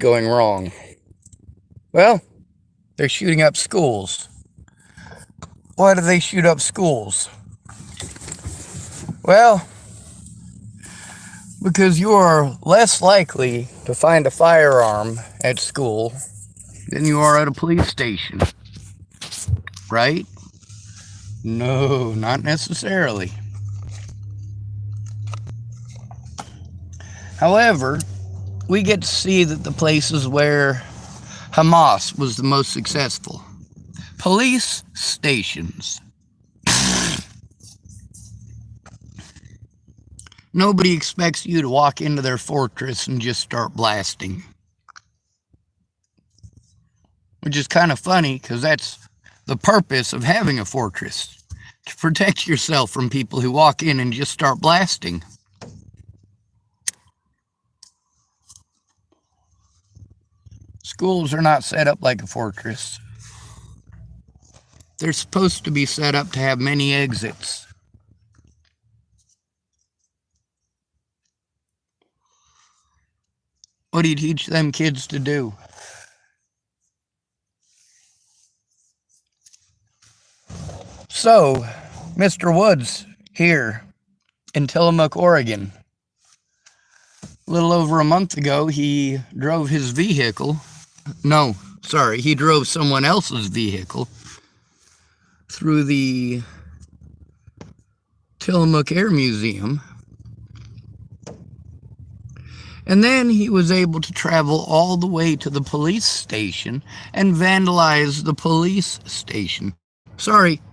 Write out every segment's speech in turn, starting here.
going wrong? Well, they're shooting up schools. Why do they shoot up schools? Well, because you are less likely to find a firearm at school than you are at a police station. Right? No, not necessarily. However, we get to see that the places where Hamas was the most successful. Police stations. Nobody expects you to walk into their fortress and just start blasting. Which is kind of funny, because that's the purpose of having a fortress. To protect yourself from people who walk in and just start blasting. Schools are not set up like a fortress. They're supposed to be set up to have many exits. What do you teach them kids to do? So, Mr. Woods here in Tillamook, Oregon. A little over a month ago, he drove his vehicle. He drove someone else's vehicle through the Tillamook Air Museum. And then he was able to travel all the way to the police station and vandalize the police station.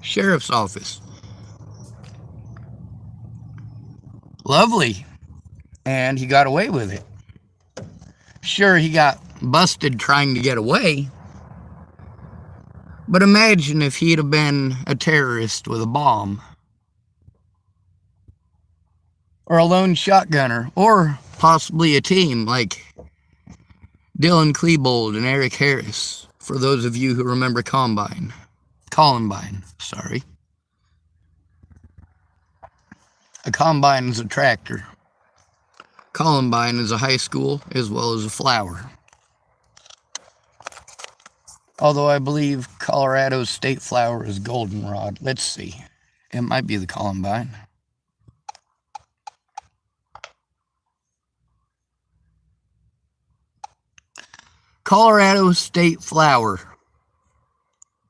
Sheriff's office. Lovely. And he got away with it. Sure, he got busted trying to get away. But imagine if he'd have been a terrorist with a bomb. Or a lone shotgunner. Or possibly a team like Dylan Klebold and Eric Harris. For those of you who remember Columbine. A combine is a tractor. Columbine is a high school as well as a flower. Although I believe Colorado's state flower is goldenrod. Let's see. It might be the Columbine. Colorado state flower.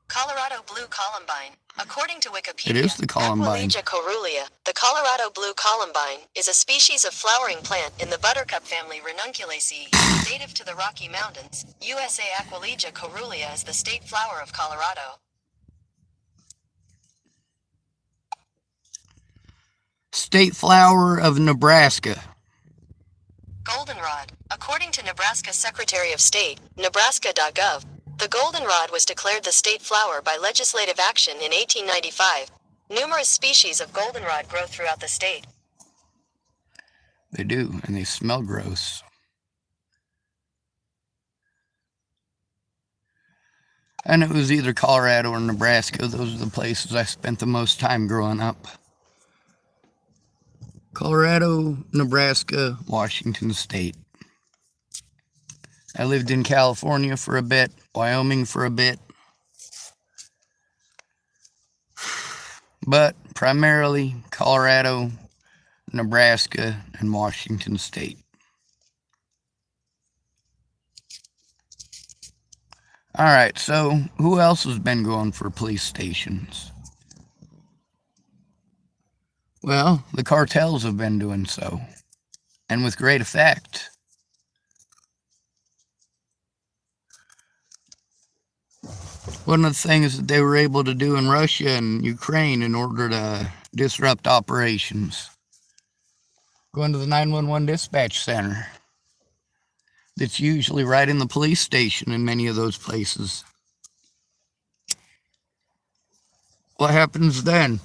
Colorado blue columbine. According to Wikipedia, It is the Columbine. Aquilegia coerulea, the Colorado blue columbine, is a species of flowering plant in the buttercup family Ranunculaceae, native to the Rocky Mountains. USA Aquilegia coerulea is the state flower of Colorado. State flower of Nebraska. Goldenrod. According to Nebraska Secretary of State, Nebraska.gov, the goldenrod was declared the state flower by legislative action in 1895. Numerous species of goldenrod grow throughout the state. They do, and they smell gross. And it was either Colorado or Nebraska. Those are the places I spent the most time growing up. Colorado, Nebraska, Washington State. I lived in California for a bit, Wyoming for a bit. But primarily Colorado, Nebraska, and Washington State. Alright, so who else has been going for police stations? Well, the cartels have been doing so, and with great effect. One of the things that they were able to do in Russia and Ukraine in order to disrupt operations, going to the 911 dispatch center that's usually right in the police station in many of those places. What happens then?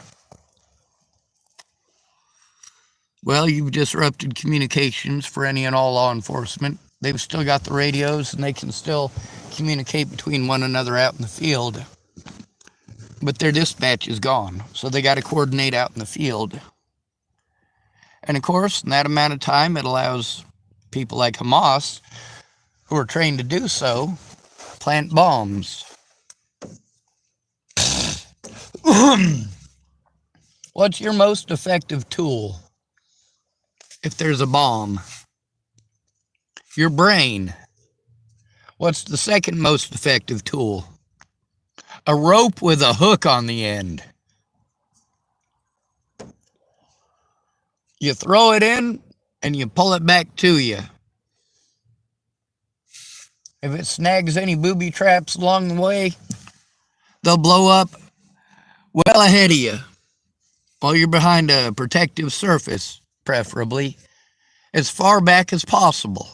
Well, you've disrupted communications for any and all law enforcement. They've still got the radios and they can still communicate between one another out in the field. But their dispatch is gone, so they got to coordinate out in the field. And of course, in that amount of time, it allows people like Hamas, who are trained to do so plant bombs. What's your most effective tool if there's a bomb? Your brain. What's the second most effective tool? A rope with a hook on the end. You throw it in and you pull it back to you. If it snags any booby traps along the way, they'll blow up well ahead of you while you're behind a protective surface, preferably as far back as possible.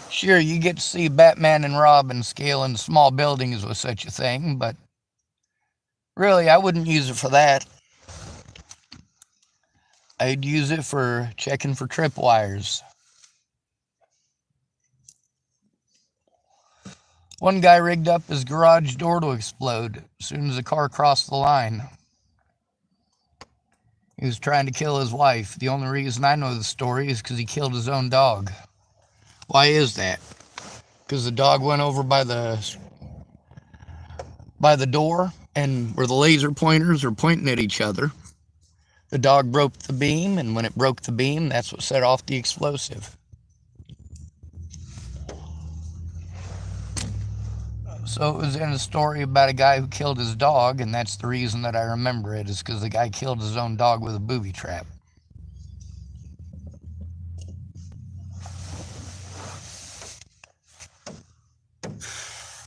Sure, you get to see Batman and Robin scaling small buildings with such a thing, but really, I wouldn't use it for that. I'd use it for checking for tripwires. One guy rigged up his garage door to explode as soon as the car crossed the line. He was trying to kill his wife. The only reason I know the story is because he killed his own dog. Why is that? Because the dog went over by the door, and where the laser pointers are pointing at each other, the dog broke the beam, and when it broke the beam, that's what set off the explosive. So it was in a story about a guy who killed his dog, and that's the reason that I remember it, is because the guy killed his own dog with a booby trap.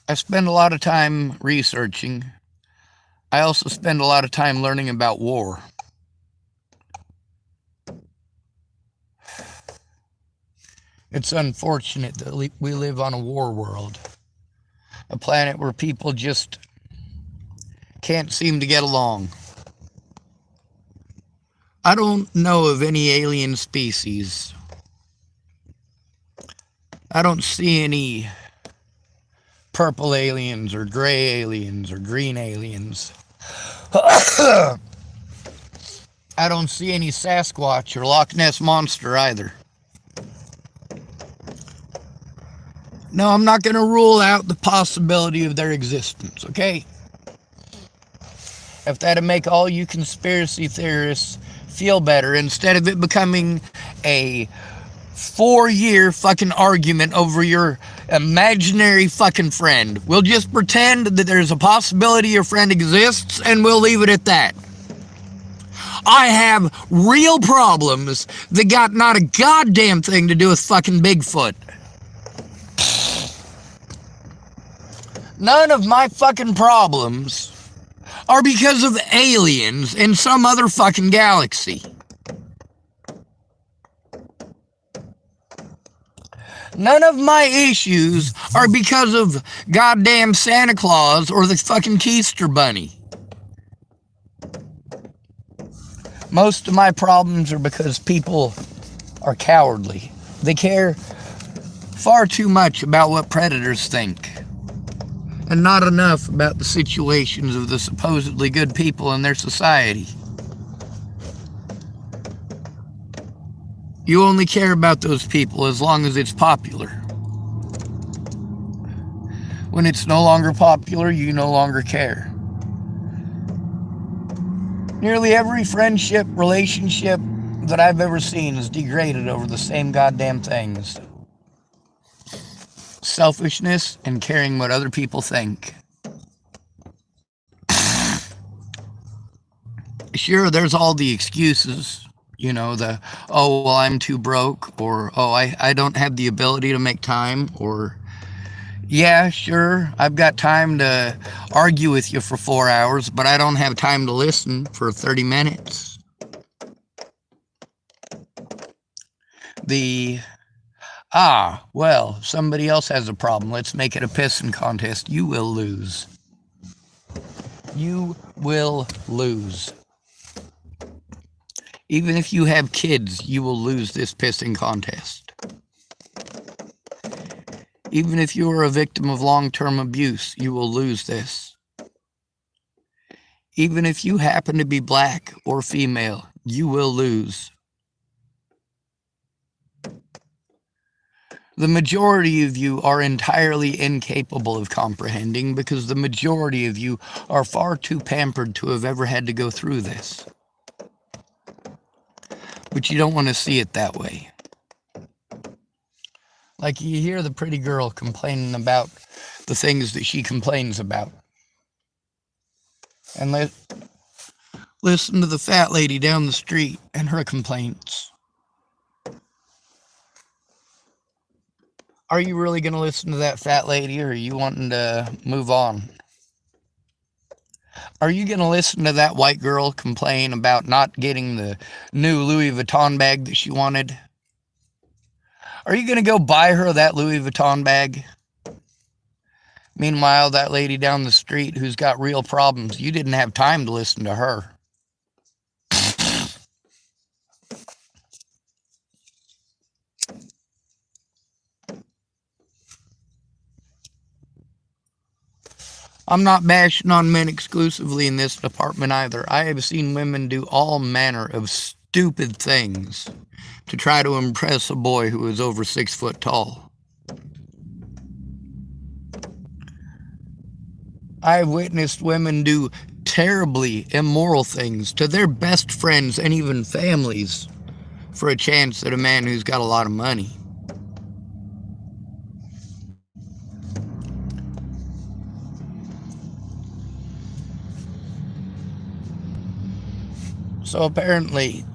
I spend a lot of time researching. I also spend a lot of time learning about war. It's unfortunate that we live on a war world. A planet where people just can't seem to get along. I don't know of any alien species. I don't see any purple aliens or gray aliens or green aliens. I don't see any Sasquatch or Loch Ness Monster either. No, I'm not going to rule out the possibility of their existence, okay? If that'd make all you conspiracy theorists feel better, instead of it becoming a 4-year fucking argument over your imaginary fucking friend. We'll just pretend that there's a possibility your friend exists, and we'll leave it at that. I have real problems that got not a goddamn thing to do with fucking Bigfoot. None of my fucking problems are because of aliens in some other fucking galaxy. None of my issues are because of goddamn Santa Claus or the fucking Keister Bunny. Most of my problems are because people are cowardly. They care far too much about what predators think, and not enough about the situations of the supposedly good people in their society. You only care about those people as long as it's popular. When it's no longer popular, you no longer care. Nearly every friendship, relationship that I've ever seen is degraded over the same goddamn things. Selfishness and caring what other people think. Sure, there's all the excuses. You know, oh, well, I'm too broke, or, oh, I don't have the ability to make time, or, yeah, sure, I've got time to argue with you for 4 hours, but I don't have time to listen for 30 minutes. Well, somebody else has a problem. Let's make it a pissing contest. You will lose. You will lose. Even if you have kids, you will lose this pissing contest. Even if you are a victim of long-term abuse, you will lose this. Even if you happen to be black or female, you will lose. The majority of you are entirely incapable of comprehending because the majority of you are far too pampered to have ever had to go through this. But you don't want to see it that way. Like you hear the pretty girl complaining about the things that she complains about. And listen to the fat lady down the street and her complaints. Are you really going to listen to that fat lady, or are you wanting to move on? Are you going to listen to that white girl complain about not getting the new Louis Vuitton bag that she wanted? Are you going to go buy her that Louis Vuitton bag? Meanwhile, that lady down the street who's got real problems, you didn't have time to listen to her. I'm not bashing on men exclusively in this department either. I have seen women do all manner of stupid things to try to impress a boy who is over 6 foot tall. I've witnessed women do terribly immoral things to their best friends and even families for a chance at a man who's got a lot of money. So apparently,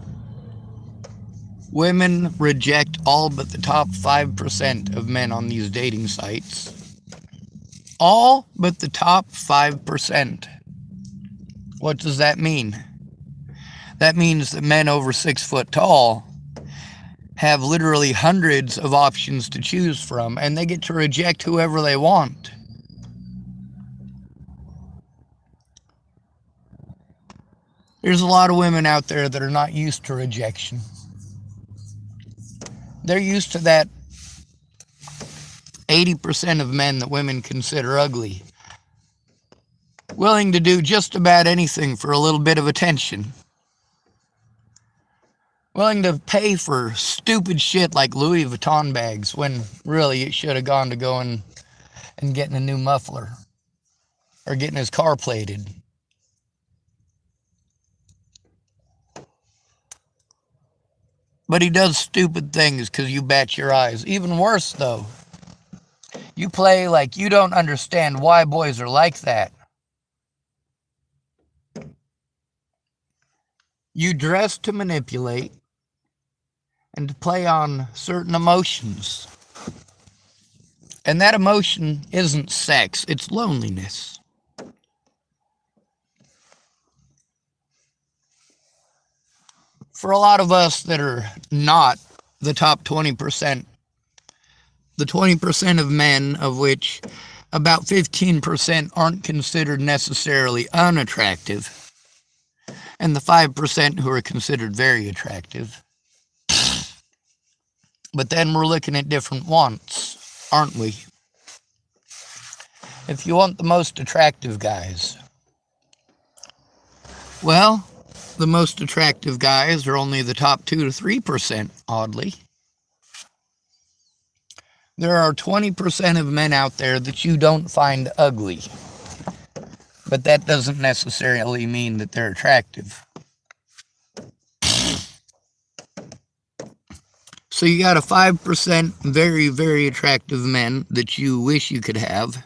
women reject all but the top 5% of men on these dating sites. All but the top 5%. What does that mean? That means that men over 6 foot tall have literally hundreds of options to choose from, and they get to reject whoever they want. There's a lot of women out there that are not used to rejection. They're used to that 80% of men that women consider ugly, willing to do just about anything for a little bit of attention, willing to pay for stupid shit like Louis Vuitton bags when really it should have gone to going and getting a new muffler or getting his car plated. But he does stupid things because you bat your eyes. Even worse, though, you play like you don't understand why boys are like that. You dress to manipulate and to play on certain emotions. And that emotion isn't sex, it's loneliness. For a lot of us that are not the top 20%, the 20% of men of which about 15% aren't considered necessarily unattractive, and the 5% who are considered very attractive. But then we're looking at different wants, aren't we? If you want the most attractive guys, well, the most attractive guys are only the top 2 to 3%, oddly. There are 20% of men out there that you don't find ugly, but that doesn't necessarily mean that they're attractive. So you got a 5% very, very attractive men that you wish you could have,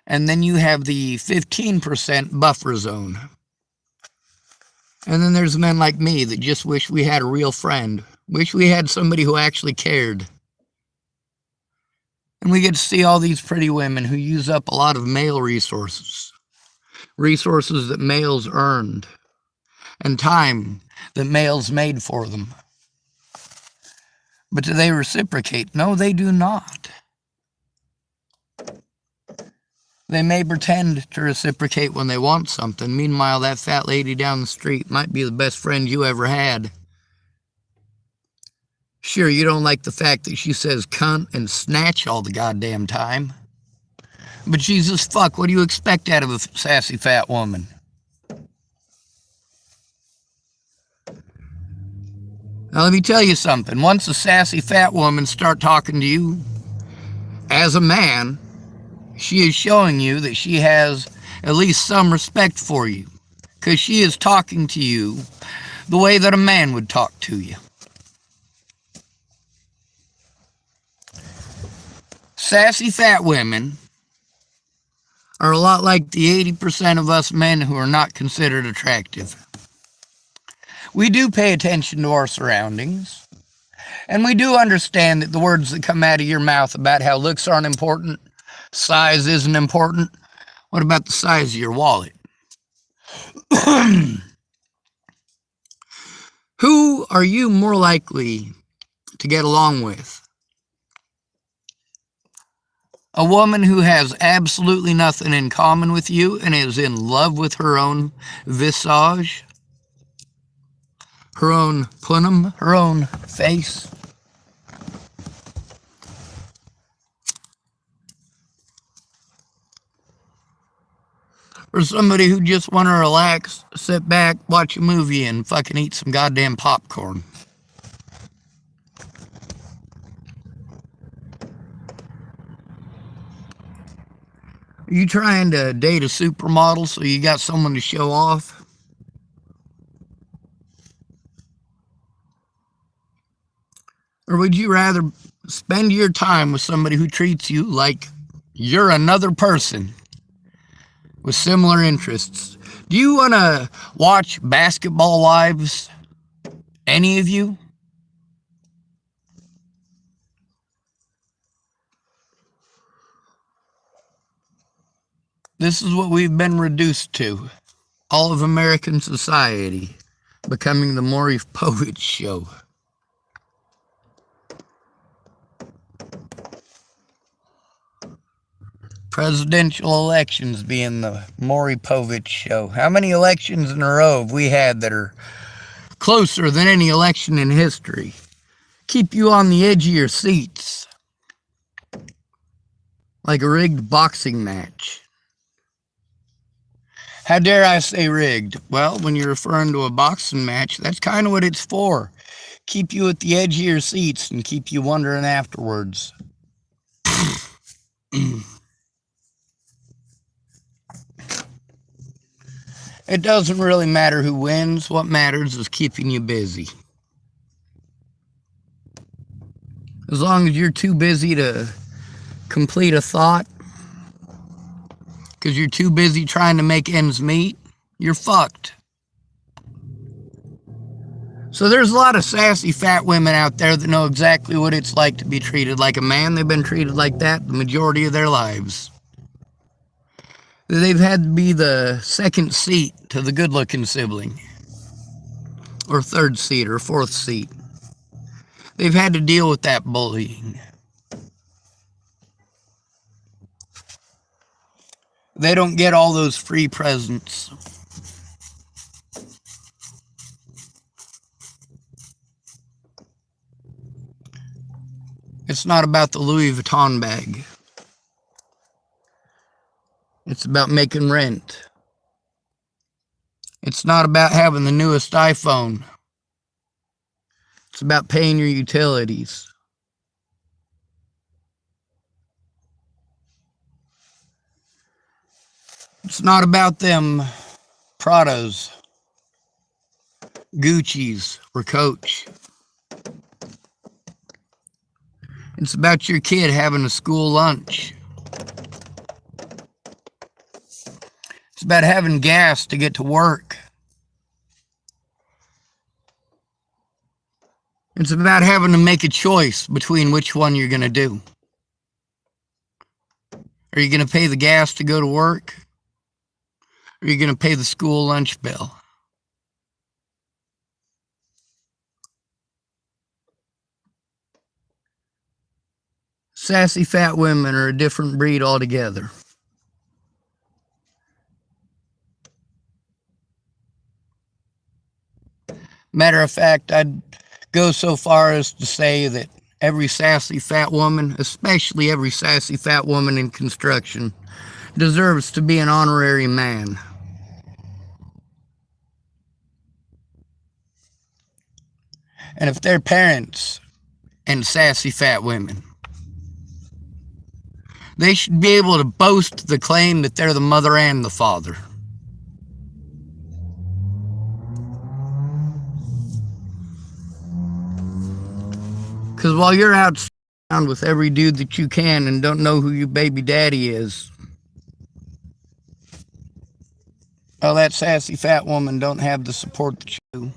and then you have the 15% buffer zone. And then there's men like me that just wish we had a real friend, wish we had somebody who actually cared. And we get to see all these pretty women who use up a lot of male resources that males earned, and time that males made for them. But do they reciprocate? No, they do not. They may pretend to reciprocate when they want something. Meanwhile, that fat lady down the street might be the best friend you ever had. Sure, you don't like the fact that she says cunt and snatch all the goddamn time. But Jesus fuck, what do you expect out of a sassy fat woman? Now, let me tell you something. Once a sassy fat woman starts talking to you as a man, she is showing you that she has at least some respect for you, because she is talking to you the way that a man would talk to you. Sassy fat women are a lot like the 80% of us men who are not considered attractive. We do pay attention to our surroundings, and we do understand that the words that come out of your mouth about how looks aren't important, size isn't important. What about the size of your wallet? Who are you more likely to get along with? A woman who has absolutely nothing in common with you and is in love with her own visage, her own punum, her own face? Or somebody who just want to relax, sit back, watch a movie, and fucking eat some goddamn popcorn? Are you trying to date a supermodel so you got someone to show off? Or would you rather spend your time with somebody who treats you like you're another person with similar interests? Do you want to watch Basketball Wives? Any of you? This is what we've been reduced to. All of American society becoming the Maury Povich show. Presidential elections being the Maury Povich show. How many elections in a row have we had that are closer than any election in history? Keep you on the edge of your seats. Like a rigged boxing match. How dare I say rigged? Well, when you're referring to a boxing match, that's kind of what it's for. Keep you at the edge of your seats and keep you wondering afterwards. It doesn't really matter who wins. What matters is keeping you busy. As long as you're too busy to complete a thought, because you're too busy trying to make ends meet, you're fucked. So there's a lot of sassy fat women out there that know exactly what it's like to be treated like a man. They've been treated like that the majority of their lives. They've had to be the second seat to the good-looking sibling, or third seat, or fourth seat. They've had to deal with that bullying. They don't get all those free presents. It's not about the Louis Vuitton bag. It's about making rent. It's not about having the newest iPhone. It's about paying your utilities. It's not about them Prados, Gucci's, or Coach. It's about your kid having a school lunch. It's about having gas to get to work. It's about having to make a choice between which one you're going to do. Are you going to pay the gas to go to work? Or are you going to pay the school lunch bill? Sassy fat women are a different breed altogether. Matter of fact, I'd go so far as to say that every sassy fat woman, especially every sassy fat woman in construction, deserves to be an honorary man. And if they're parents and sassy fat women, they should be able to boast the claim that they're the mother and the father. Because while you're out around with every dude that you can and don't know who your baby daddy is, oh, that sassy fat woman don't have the support that you do.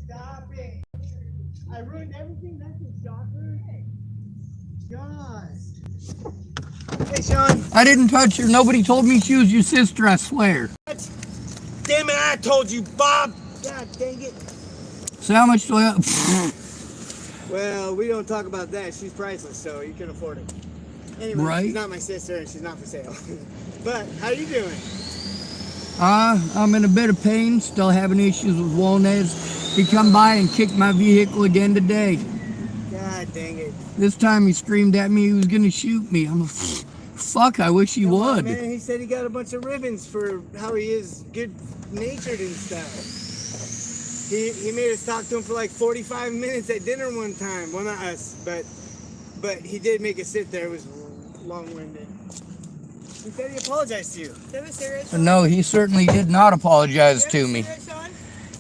Stop it. I ruined everything. That's a shocker. God. Hey, Sean. I didn't touch her. Nobody told me she was your sister, I swear. What? Damn it, I told you, Bob. God dang it. So how much do I... Well, we don't talk about that. She's priceless, so you can afford it. Anyway, Right. She's not my sister, and she's not for sale. But, how you doing? I'm in a bit of pain, still having issues with Walnez. He come by and kicked my vehicle again today. God dang it. This time he screamed at me he was going to shoot me. I'm like, fuck, I wish he Come on, would. man, he said he got a bunch of ribbons for how he is good-natured and stuff. He made us talk to him for like 45 minutes at dinner one time. Well, not us, but he did make us sit there. It was long-winded. He said he apologized to you. No, he certainly did not apologize to me. Sean?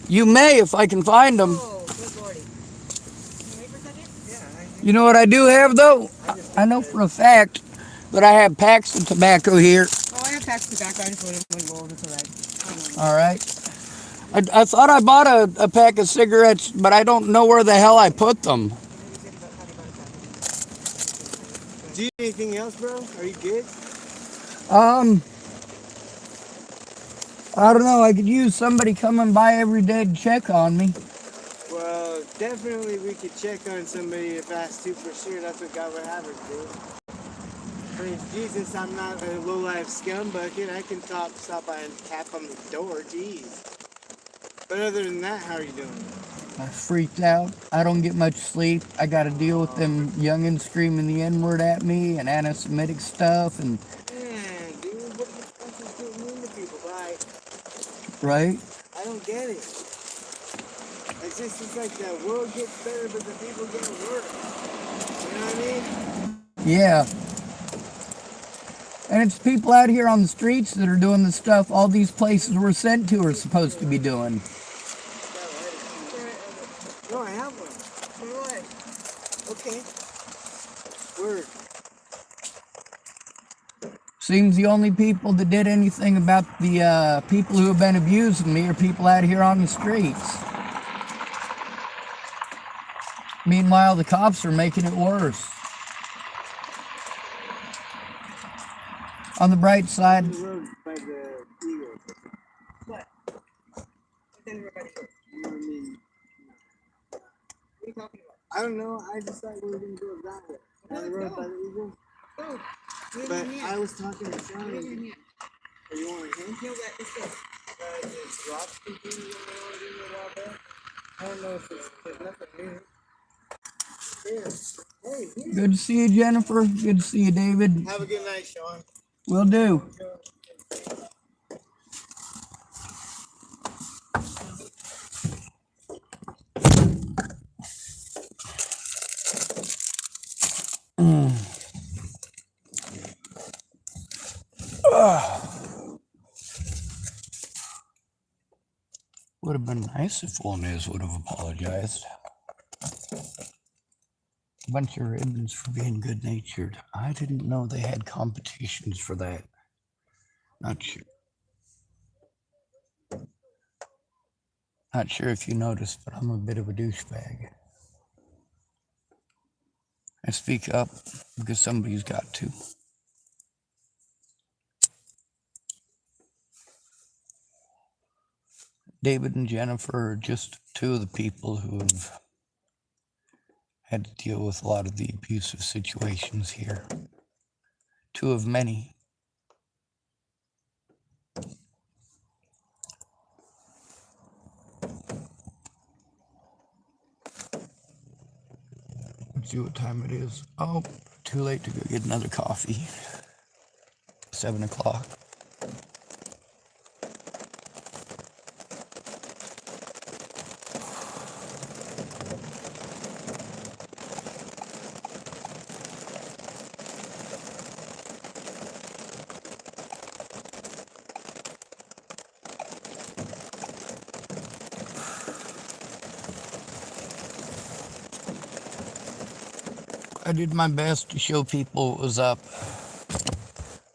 You may if I can find him. Oh, good lordy. Can you wait for a second? Yeah. You know what I do have, though? I know for a fact that I have packs of tobacco here. Oh, I have packs of tobacco. I just wouldn't roll until that. All right. I thought I bought a pack of cigarettes, but I don't know where the hell I put them. Do you need anything else, bro? Are you good? I don't know. I could use somebody coming by every day to check on me. Well, definitely we could check on somebody if asked to for sure. That's what God would have us do. Praise Jesus, I'm not a low-life scumbucket. I can stop by and tap on the door. Jeez. But other than that, how are you doing? I freaked out. I don't get much sleep. I got to deal with them youngins screaming the N-word at me and anti-Semitic stuff and... Man, dude, what the fuck is doing mean to people? Bye. Right? I don't get it. It's like the world gets better, but the people get worse. You know what I mean? Yeah. And it's people out here on the streets that are doing the stuff all these places we're sent to are supposed to be doing. No, I have one. So do I. Okay. Word. Seems the only people that did anything about the people who have been abusing me are people out here on the streets. Meanwhile, the cops are making it worse. On the bright side, The road by the Eagles. What? Everybody goes. You know what I mean? What are you talking about? I don't know. I just thought we were going to go that way. On the road by the Eagles. Oh. But I was talking to Sean. Oh, you want a hint? No, that is it. It's rock speaking when they were doing it out there. I don't know if there's nothing new. Here. Hey, good to see you, Jennifer. Good to see you, David. have a good night, Sean. Will do. Would have been nice if Walnez would have apologized. A bunch of ribbons for being good-natured. I didn't know they had competitions for that. Not sure. Not sure if you noticed, but I'm a bit of a douchebag. I speak up because somebody's got to. David and Jennifer are just two of the people who have had to deal with a lot of the abusive situations here. Two of many. Let's see what time it is. Oh, too late to go get another coffee. 7 o'clock. I did my best to show people what was up,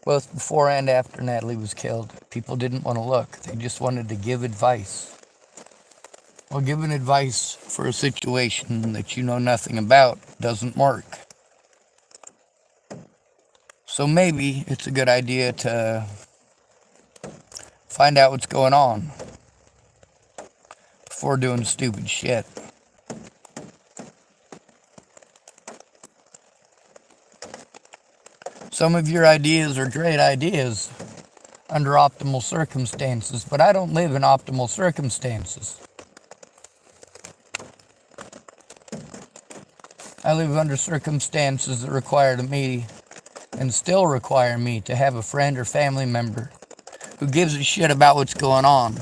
both before and after Natalie was killed. People didn't want to look. They just wanted to give advice. Well, giving advice for a situation that you know nothing about doesn't work. So maybe it's a good idea to find out what's going on before doing stupid shit. Some of your ideas are great ideas under optimal circumstances, but I don't live in optimal circumstances. I live under circumstances that require me, and still require me, to have a friend or family member who gives a shit about what's going on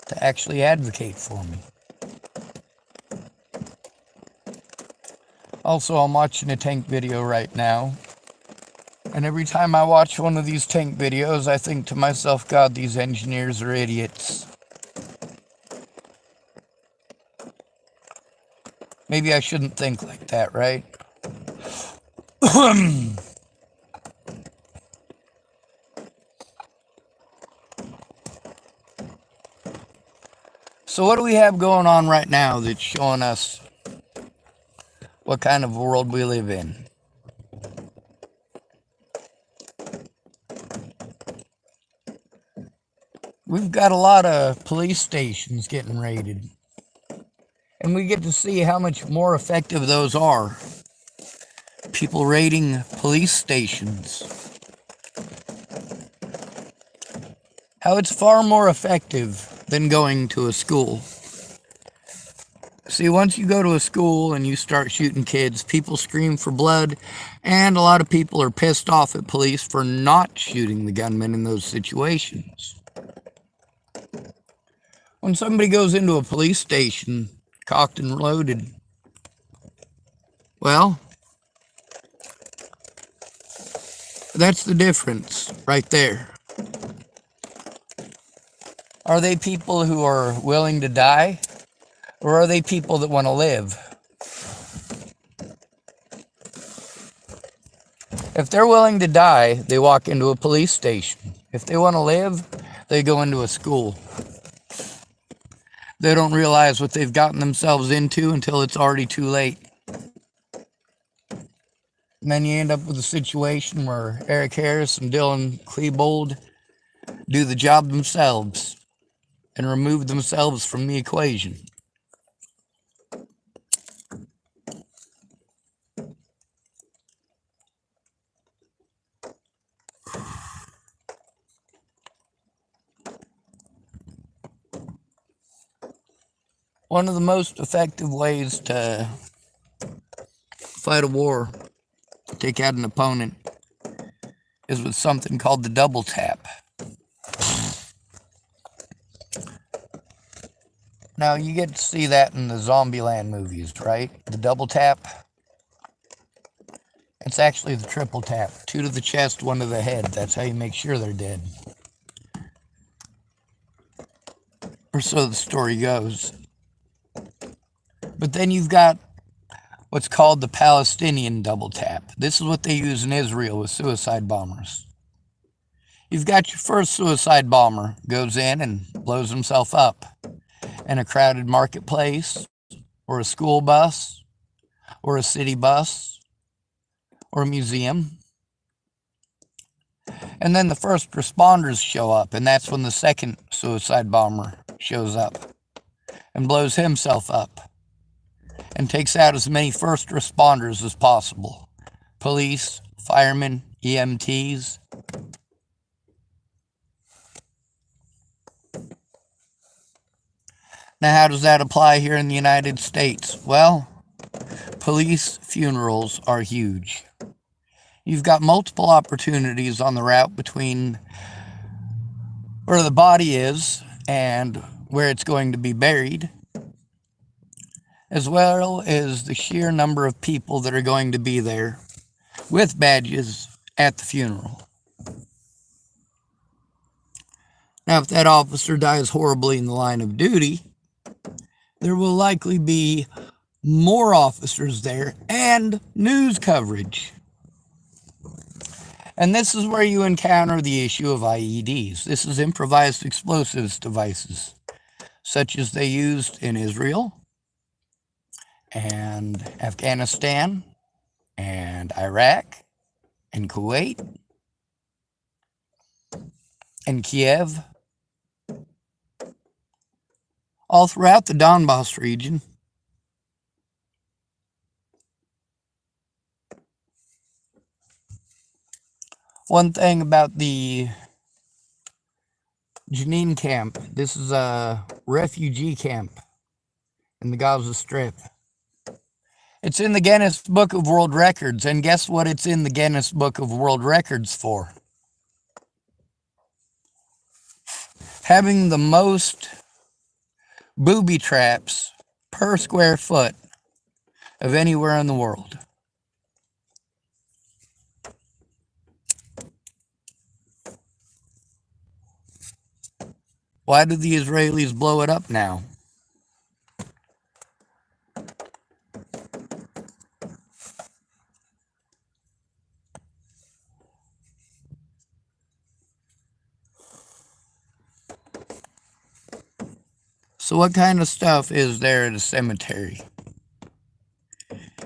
to actually advocate for me. Also, I'm watching a tank video right now, and every time I watch one of these tank videos, I think to myself, God, these engineers are idiots. Maybe I shouldn't think like that, right? So what do we have going on right now that's showing us what kind of world we live in? We've got a lot of police stations getting raided. And we get to see how much more effective those are. People raiding police stations. How it's far more effective than going to a school. See, once you go to a school and you start shooting kids, people scream for blood, and a lot of people are pissed off at police for not shooting the gunmen in those situations. When somebody goes into a police station, cocked and loaded, well, that's the difference right there. Are they people who are willing to die? Or are they people that want to live? If they're willing to die, they walk into a police station. If they want to live, they go into a school. They don't realize what they've gotten themselves into until it's already too late. And then you end up with a situation where Eric Harris and Dylan Klebold do the job themselves and remove themselves from the equation. One of the most effective ways to fight a war, take out an opponent, is with something called the double tap. Now, you get to see that in the Zombieland movies, right? The double tap. It's actually the triple tap. 2 to the chest, 1 to the head. That's how you make sure they're dead. Or so the story goes. But then you've got what's called the Palestinian double tap. This is what they use in Israel with suicide bombers. You've got your first suicide bomber, goes in and blows himself up in a crowded marketplace, or a school bus, or a city bus, or a museum. And then the first responders show up, and that's when the second suicide bomber shows up and blows himself up and takes out as many first responders as possible. Police, firemen, EMTs. Now, how does that apply here in the United States? Well, police funerals are huge. You've got multiple opportunities on the route between where the body is and where it's going to be buried, as well as the sheer number of people that are going to be there with badges at the funeral. Now, if that officer dies horribly in the line of duty, there will likely be more officers there, and news coverage. And this is where you encounter the issue of IEDs. This is improvised explosives devices, such as they used in Israel and Afghanistan and Iraq and Kuwait and Kiev, all throughout the Donbass region. One thing about the Jenin camp, this is a refugee camp in the Gaza Strip. It's in the Guinness Book of World Records, and guess what it's in the Guinness Book of World Records for? Having the most booby traps per square foot of anywhere in the world. Why do the Israelis blow it up now? So what kind of stuff is there at a cemetery?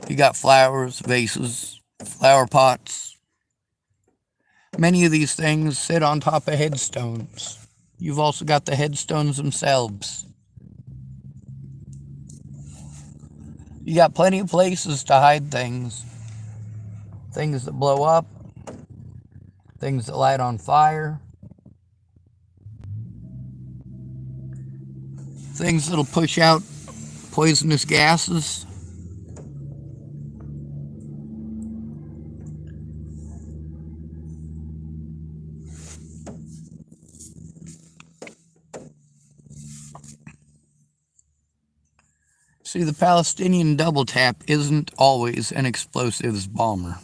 You got flowers, vases, flower pots. Many of these things sit on top of headstones. You've also got the headstones themselves. You got plenty of places to hide things. Things that blow up, things that light on fire, things that'll push out poisonous gases. See, the Palestinian double tap isn't always an explosives bomber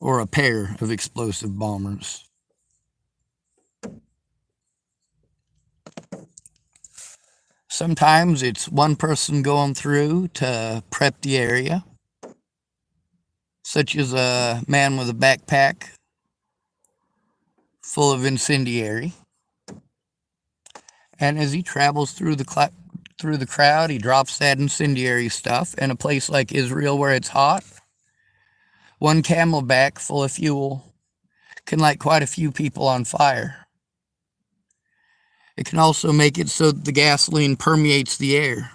or a pair of explosive bombers. Sometimes it's one person going through to prep the area, such as a man with a backpack full of incendiary. And as he travels through the crowd, he drops that incendiary stuff. In a place like Israel where it's hot, one camelback full of fuel can light quite a few people on fire. It can also make it so that the gasoline permeates the air,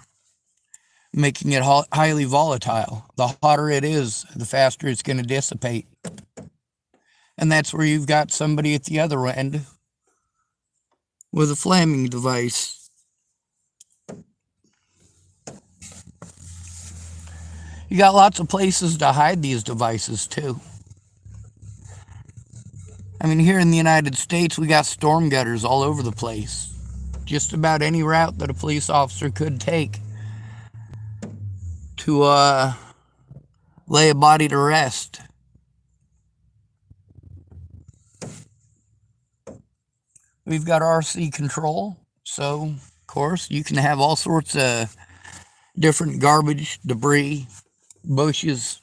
making it highly volatile. The hotter it is, the faster it's going to dissipate. And that's where you've got somebody at the other end with a flaming device. You got lots of places to hide these devices too. I mean, here in the United States, we got storm gutters all over the place. Just about any route that a police officer could take to lay a body to rest. We've got RC control, so of course you can have all sorts of different garbage, debris, bushes.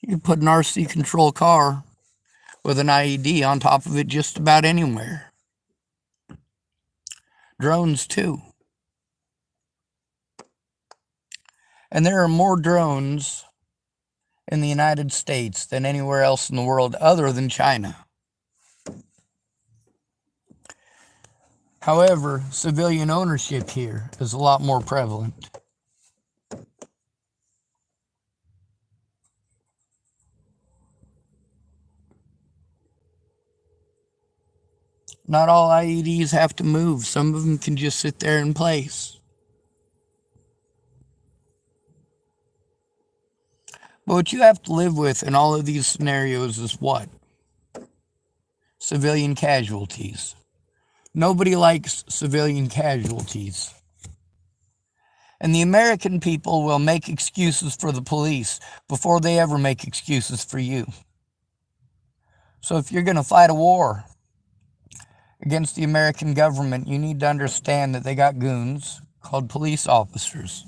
You can put an RC control car with an IED on top of it just about anywhere. Drones too. And there are more drones in the United States than anywhere else in the world other than China. However, civilian ownership here is a lot more prevalent. Not all IEDs have to move. Some of them can just sit there in place. But what you have to live with in all of these scenarios is what? Civilian casualties. Nobody likes civilian casualties. And the American people will make excuses for the police before they ever make excuses for you. So if you're going to fight a war against the American government, you need to understand that they got goons called police officers.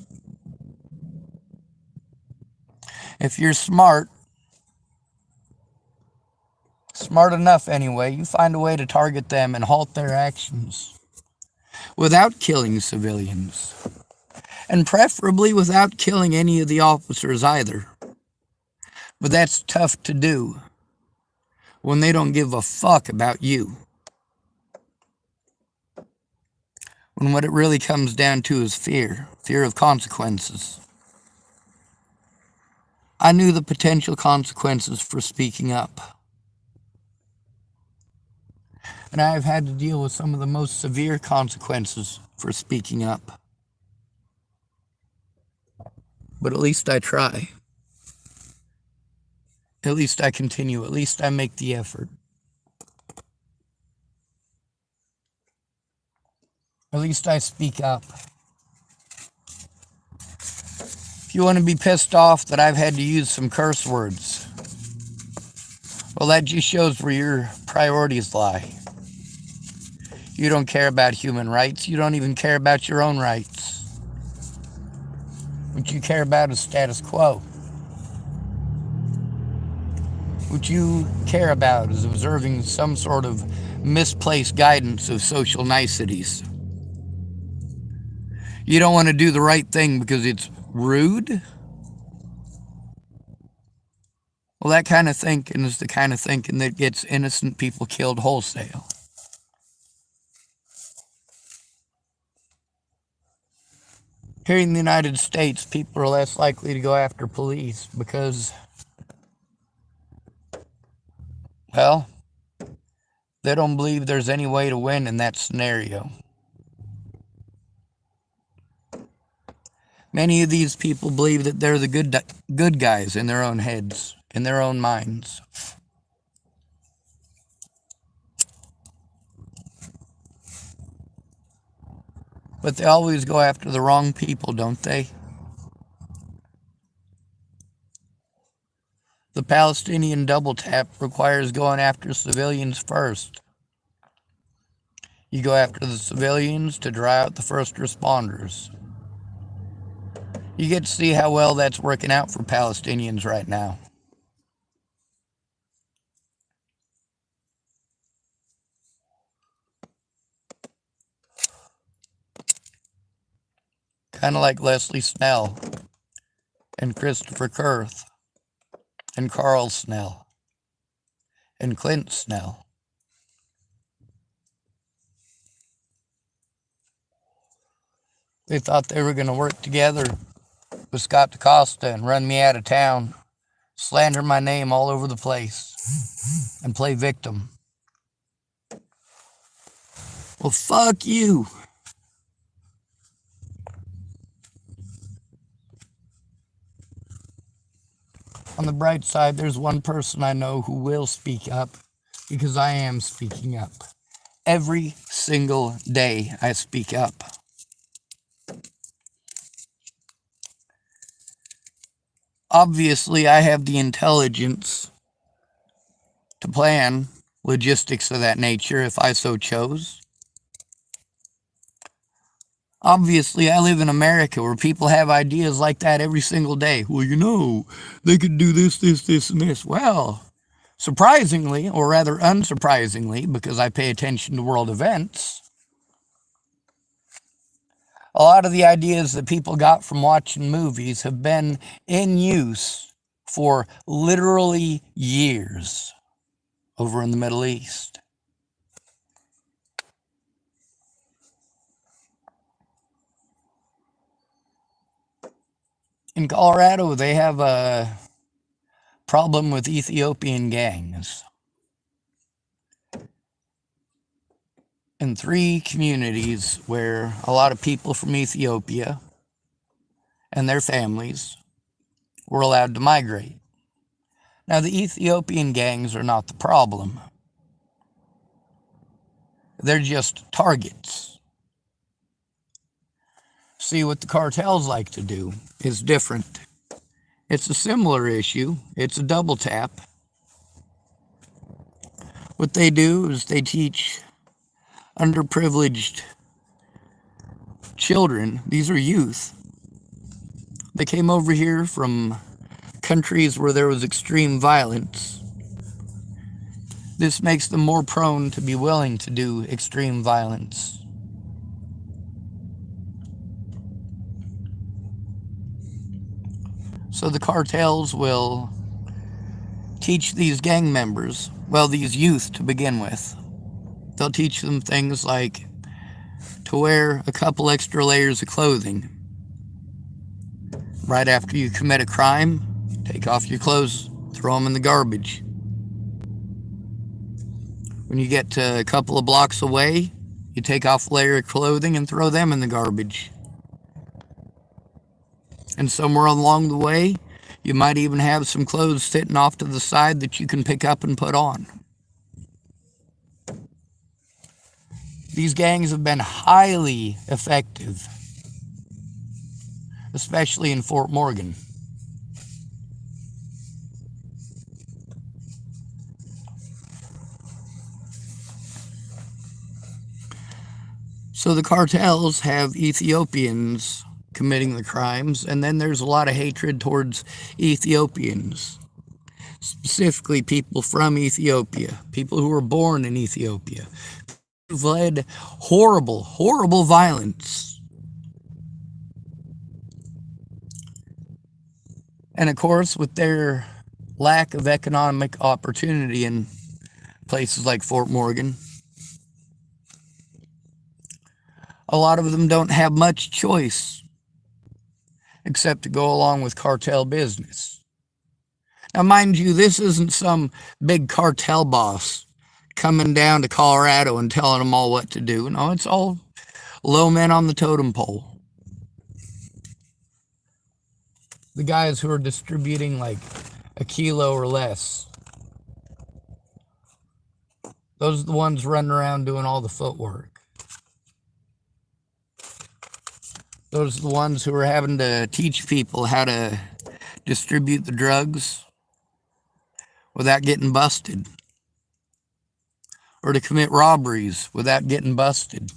If you're smart enough anyway, you find a way to target them and halt their actions without killing civilians. And preferably without killing any of the officers either. But that's tough to do when they don't give a fuck about you. When what it really comes down to is fear of consequences. I knew the potential consequences for speaking up. And I have had to deal with some of the most severe consequences for speaking up. But at least I try. At least I continue. At least I make the effort. At least I speak up. If you want to be pissed off that I've had to use some curse words, well, that just shows where your priorities lie. You don't care about human rights. You don't even care about your own rights. What you care about is status quo. What you care about is observing some sort of misplaced guidance of social niceties. You don't want to do the right thing because it's rude? Well, that kind of thinking is the kind of thinking that gets innocent people killed wholesale. Here in the United States, people are less likely to go after police because, well, they don't believe there's any way to win in that scenario. Many of these people believe that they're the good guys in their own heads, in their own minds. But they always go after the wrong people, don't they? The Palestinian double tap requires going after civilians first. You go after the civilians to dry out the first responders. You get to see how well that's working out for Palestinians right now. Kind of like Leslie Snell and Christopher Kurth and Carl Snell and Clint Snell. They thought they were going to work together with Scott DaCosta and run me out of town, slander my name all over the place, and play victim. Well, fuck you. On the bright side, there's one person I know who will speak up, because I am speaking up. Every single day I speak up. Obviously, I have the intelligence to plan logistics of that nature if I so chose. Obviously, I live in America where people have ideas like that every single day. Well, you know, they could do this, this, this, and this. Well, surprisingly, or rather unsurprisingly, because I pay attention to world events, a lot of the ideas that people got from watching movies have been in use for literally years over in the Middle East. In Colorado, they have a problem with Ethiopian gangs. In 3 communities where a lot of people from Ethiopia and their families were allowed to migrate. Now, the Ethiopian gangs are not the problem. They're just targets. See, what the cartels like to do is different. It's a similar issue. It's a double tap. What they do is they teach underprivileged children, these are youth, they came over here from countries where there was extreme violence. This makes them more prone to be willing to do extreme violence. So the cartels will teach these gang members, well, these youth to begin with, they'll teach them things like to wear a couple extra layers of clothing. Right after you commit a crime, take off your clothes, throw them in the garbage. When you get to a couple of blocks away, you take off a layer of clothing and throw them in the garbage. And somewhere along the way, you might even have some clothes sitting off to the side that you can pick up and put on. These gangs have been highly effective, especially in Fort Morgan. So the cartels have Ethiopians committing the crimes, and then there's a lot of hatred towards Ethiopians, specifically people from Ethiopia, people who were born in Ethiopia, who've led horrible, horrible violence. And of course, with their lack of economic opportunity in places like Fort Morgan, a lot of them don't have much choice except to go along with cartel business. Now, mind you, this isn't some big cartel boss coming down to Colorado and telling them all what to do. No, it's all low men on the totem pole. The guys who are distributing like a kilo or less. Those are the ones running around doing all the footwork. Those are the ones who are having to teach people how to distribute the drugs without getting busted, or to commit robberies without getting busted,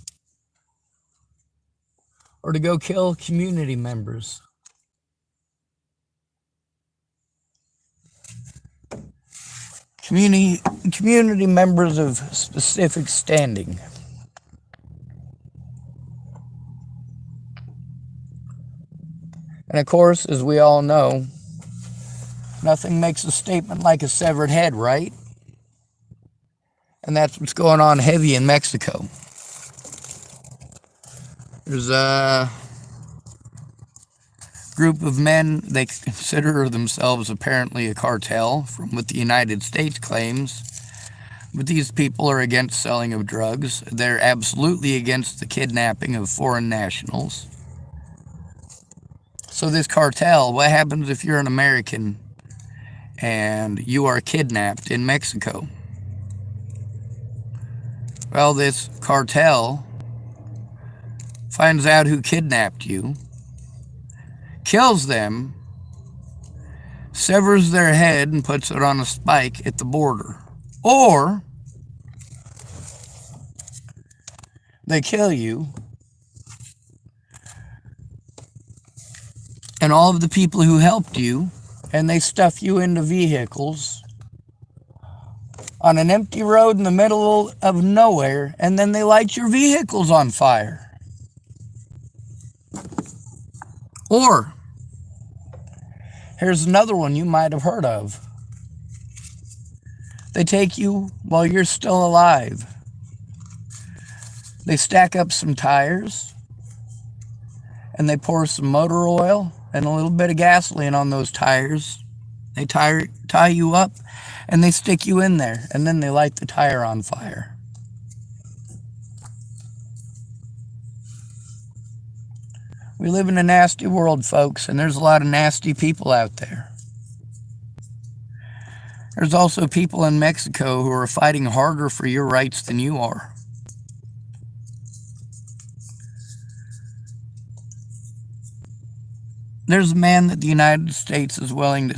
or to go kill community members. Community members of specific standing. And of course, as we all know, nothing makes a statement like a severed head, right? And that's what's going on heavy in Mexico. There's a group of men, they consider themselves apparently a cartel, from what the United States claims. But these people are against selling of drugs. They're absolutely against the kidnapping of foreign nationals. So this cartel, what happens if you're an American and you are kidnapped in Mexico? Well, this cartel finds out who kidnapped you, kills them, severs their head and puts it on a spike at the border. Or they kill you, and all of the people who helped you, and they stuff you into vehicles on an empty road in the middle of nowhere, and then they light your vehicles on fire. Or, here's another one you might have heard of. They take you while you're still alive. They stack up some tires, and they pour some motor oil and a little bit of gasoline on those tires. They tie you up, and they stick you in there, and then they light the tire on fire. We live in a nasty world, folks, and there's a lot of nasty people out there. There's also people in Mexico who are fighting harder for your rights than you are. There's a man that the United States is willing to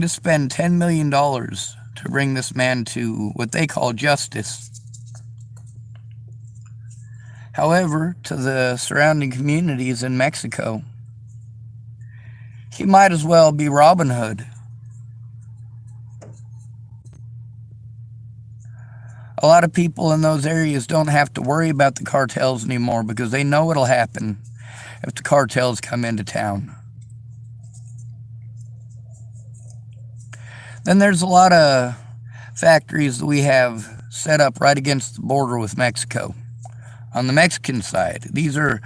spend $10 million to bring this man to what they call justice. However, to the surrounding communities in Mexico, He might as well be Robin Hood. A lot of people in those areas don't have to worry about the cartels anymore because they know what'll happen if the cartels come into town. Then there's a lot of factories that we have set up right against the border with Mexico. On the Mexican side, these are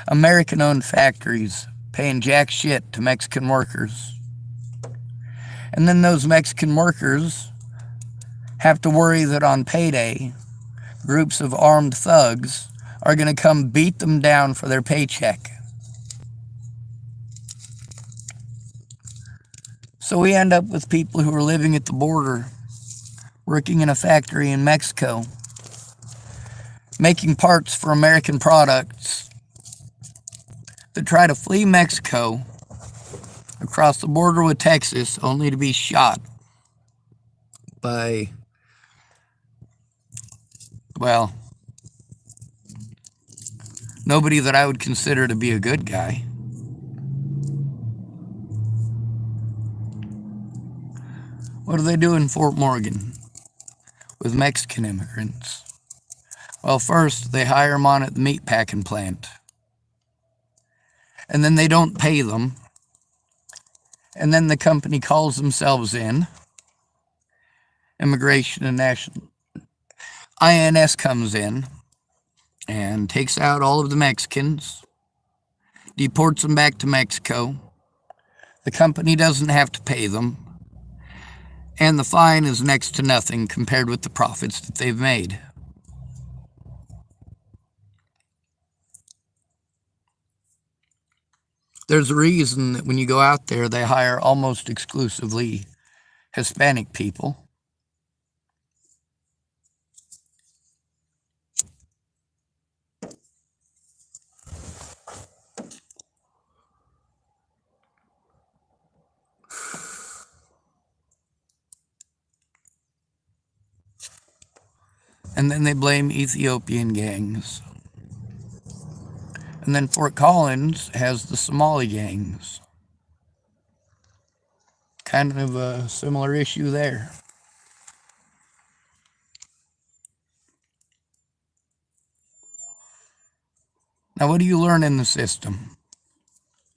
American-owned factories paying jack shit to Mexican workers. And then those Mexican workers have to worry that on payday, groups of armed thugs are going to come beat them down for their paycheck. So we end up with people who are living at the border, working in a factory in Mexico, making parts for American products that try to flee Mexico across the border with Texas only to be shot by, well, nobody that I would consider to be a good guy. What do they do in Fort Morgan with Mexican immigrants? Well, first, they hire them on at the meatpacking plant. And then they don't pay them. And then the company calls themselves in. Immigration and National INS comes in and takes out all of the Mexicans, deports them back to Mexico. The company doesn't have to pay them. And the fine is next to nothing compared with the profits that they've made. There's a reason that when you go out there, they hire almost exclusively Hispanic people. And then they blame Ethiopian gangs. And then Fort Collins has the Somali gangs. Kind of a similar issue there. Now, what do you learn in the system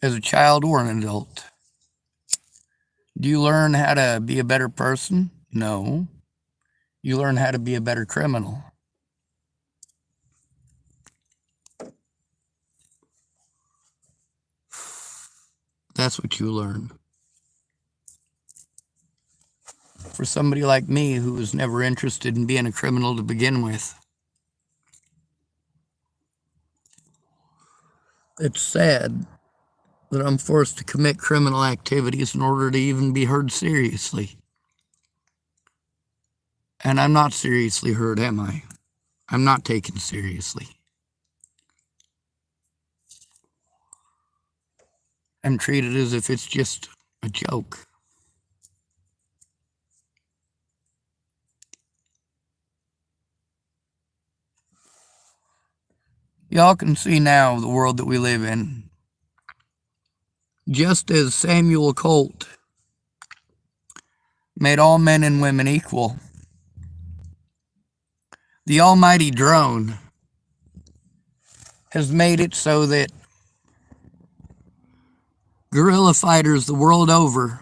as a child or an adult? Do you learn how to be a better person? No. You learn how to be a better criminal. That's what you learn. For somebody like me who was never interested in being a criminal to begin with, it's sad that I'm forced to commit criminal activities in order to even be heard seriously. And I'm not seriously heard, am I? I'm not taken seriously. I'm treated as if it's just a joke. Y'all can see now the world that we live in. Just as Samuel Colt made all men and women equal, the almighty drone has made it so that guerrilla fighters the world over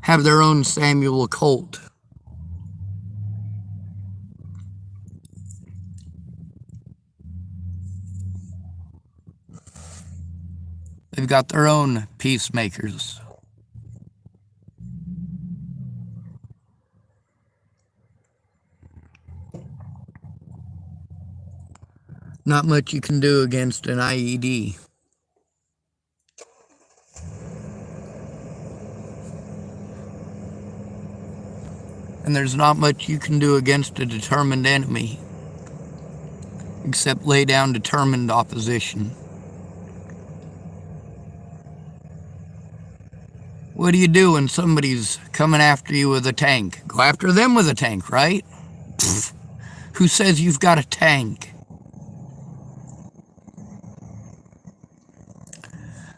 have their own Samuel Colt. They've got their own peacemakers. Not much you can do against an IED. And there's not much you can do against a determined enemy, except lay down determined opposition. What do you do when somebody's coming after you with a tank? Go after them with a tank, right? Pfft. Who says you've got a tank?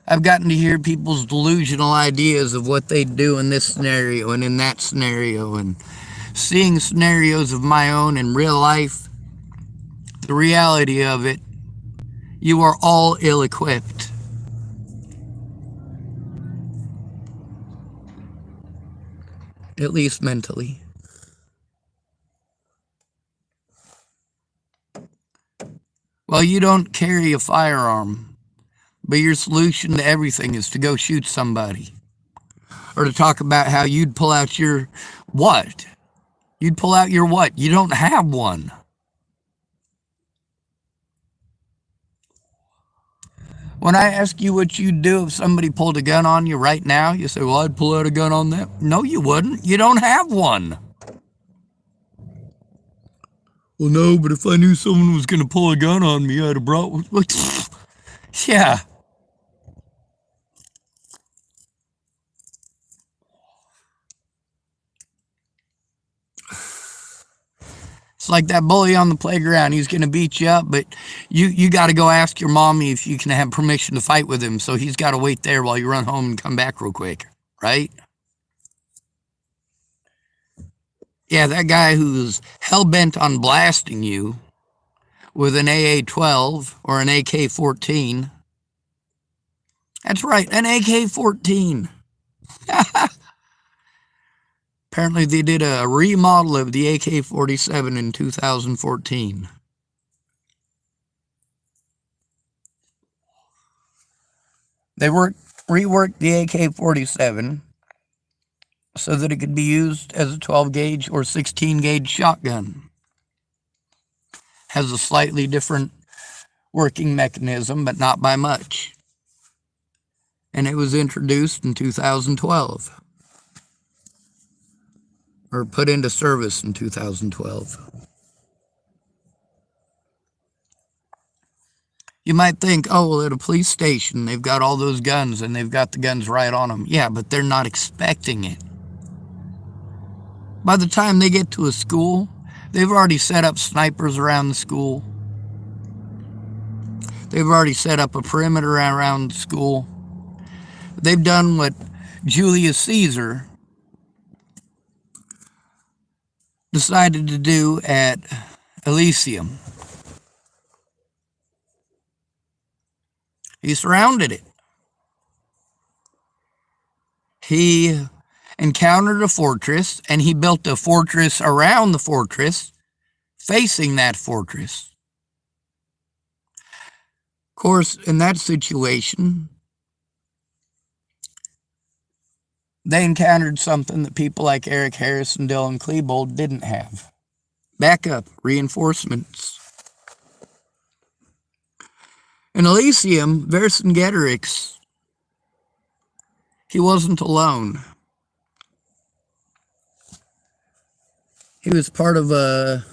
I've gotten to hear people's delusional ideas of what they'd do in this scenario and in that scenario, and seeing scenarios of my own in real life. The reality of it, you are all ill-equipped. At least mentally. Well, you don't carry a firearm, but your solution to everything is to go shoot somebody. Or to talk about how you'd pull out your what? You'd pull out your what? You don't have one. When I ask you what you'd do if somebody pulled a gun on you right now, you say, well, I'd pull out a gun on them. No, you wouldn't. You don't have one. Well, no, but if I knew someone was going to pull a gun on me, I'd have brought one. Yeah. It's like that bully on the playground. He's going to beat you up, but you got to go ask your mommy if you can have permission to fight with him. So he's got to wait there while you run home and come back real quick, right? Yeah, that guy who's hell-bent on blasting you with an AA-12 or an AK-14. That's right, an AK-14. Apparently they did a remodel of the AK-47 in 2014. They reworked the AK-47 so that it could be used as a 12-gauge or 16-gauge shotgun. Has a slightly different working mechanism, but not by much. And it was introduced in 2012. Or put into service in 2012. You might think, oh, well, at a police station, they've got all those guns and they've got the guns right on them. Yeah, but they're not expecting it. By the time they get to a school, they've already set up snipers around the school. They've already set up a perimeter around the school. They've done what Julius Caesar decided to do at Elysium. He surrounded it. He encountered a fortress, and he built a fortress around the fortress, facing that fortress. Of course, in that situation, they encountered something that people like Eric Harris and Dylan Klebold didn't have. Backup, reinforcements. In Elysium, Vercingetorix, he wasn't alone. He was part of a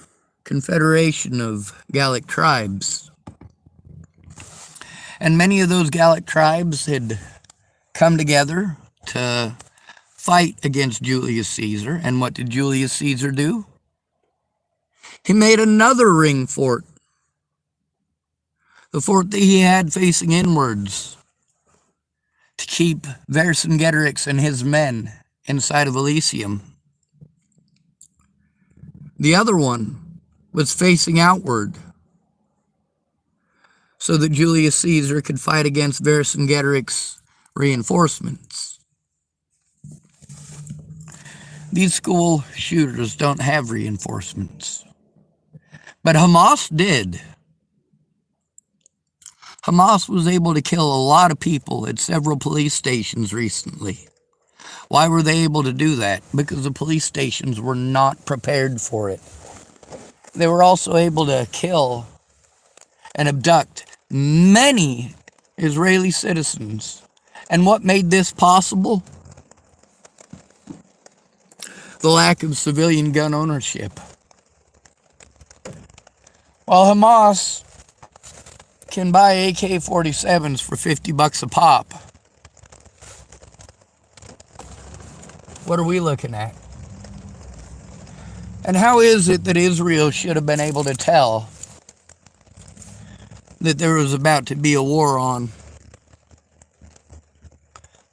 confederation of Gallic tribes. And many of those Gallic tribes had come together to fight against Julius Caesar. And what did Julius Caesar do? He made another ring fort. The fort that he had facing inwards to keep Vercingetorix and his men inside of Elysium. The other one was facing outward so that Julius Caesar could fight against Vercingetorix's reinforcements. These school shooters don't have reinforcements. But Hamas did. Hamas was able to kill a lot of people at several police stations recently. Why were they able to do that? Because the police stations were not prepared for it. They were also able to kill and abduct many Israeli citizens. And what made this possible? The lack of civilian gun ownership. While Hamas can buy AK-47s for $50 a pop, what are we looking at? And how is it that Israel should have been able to tell that there was about to be a war on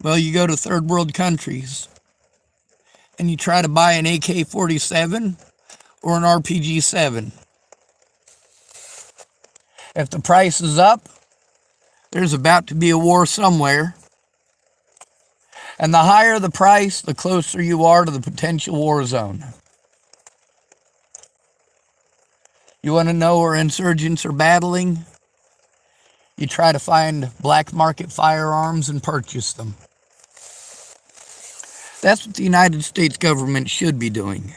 Well, you go to third world countries and you try to buy an AK-47 or an RPG-7. If the price is up, there's about to be a war somewhere. And the higher the price, the closer you are to the potential war zone. You want to know where insurgents are battling? You try to find black market firearms and purchase them. That's what the United States government should be doing.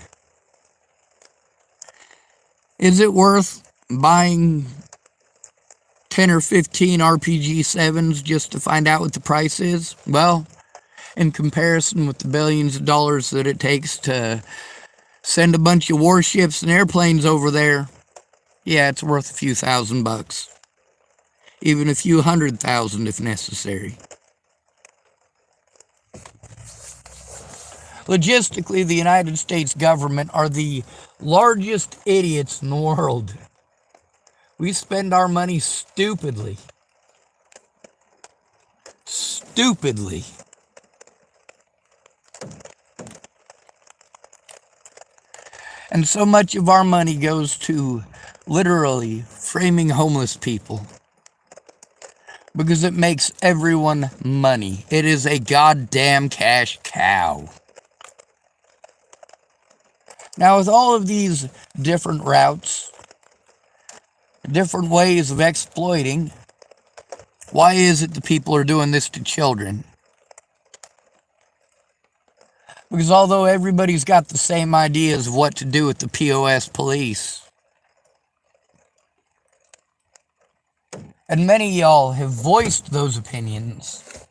Is it worth buying 10 or 15 RPG-7s just to find out what the price is? Well, in comparison with the billions of dollars that it takes to send a bunch of warships and airplanes over there, yeah, it's worth a few $1,000s. Even a few $100,000 if necessary. Logistically, the United States government are the largest idiots in the world. We spend our money stupidly. Stupidly. And so much of our money goes to literally framing homeless people. Because it makes everyone money. It is a goddamn cash cow. Now, with all of these different routes, different ways of exploiting, why is it that people are doing this to children? Because although everybody's got the same ideas of what to do with the POS police, and many of y'all have voiced those opinions,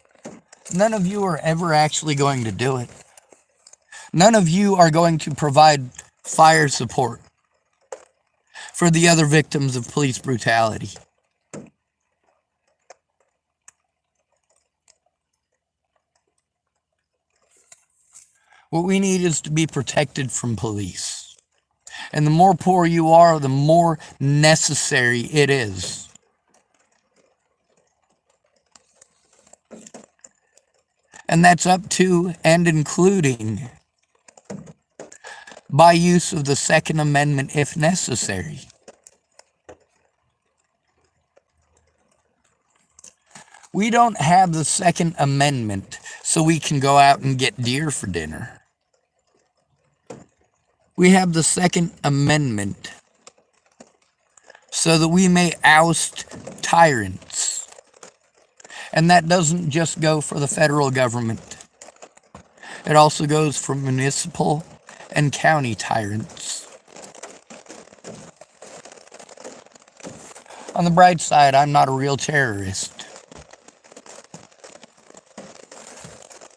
none of you are ever actually going to do it. None of you are going to provide fire support for the other victims of police brutality. What we need is to be protected from police. And the more poor you are, the more necessary it is. And that's up to and including by use of the Second Amendment if necessary. We don't have the Second Amendment so we can go out and get deer for dinner. We have the Second Amendment so that we may oust tyrants. And that doesn't just go for the federal government. It also goes for municipal and county tyrants. On the bright side, I'm not a real terrorist.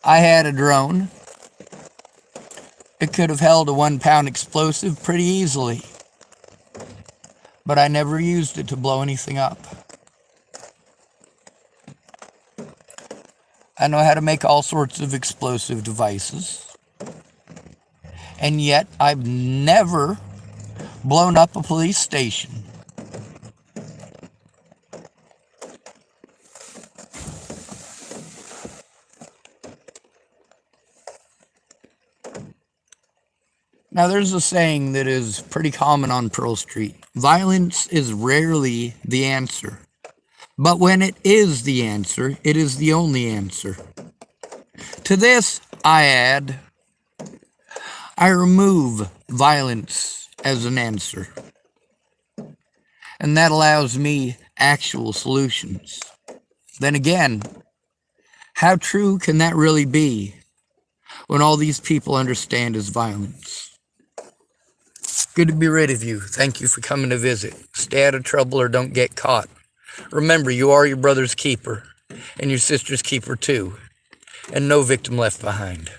I had a drone. It could have held a 1-pound explosive pretty easily. But I never used it to blow anything up. I know how to make all sorts of explosive devices. And yet, I've never blown up a police station. Now, there's a saying that is pretty common on Pearl Street. Violence is rarely the answer. But when it is the answer, it is the only answer. To this, I add, I remove violence as an answer. And that allows me actual solutions. Then again, how true can that really be when all these people understand is violence? Good to be rid of you. Thank you for coming to visit. Stay out of trouble or don't get caught. Remember, you are your brother's keeper, and your sister's keeper too, and no victim left behind.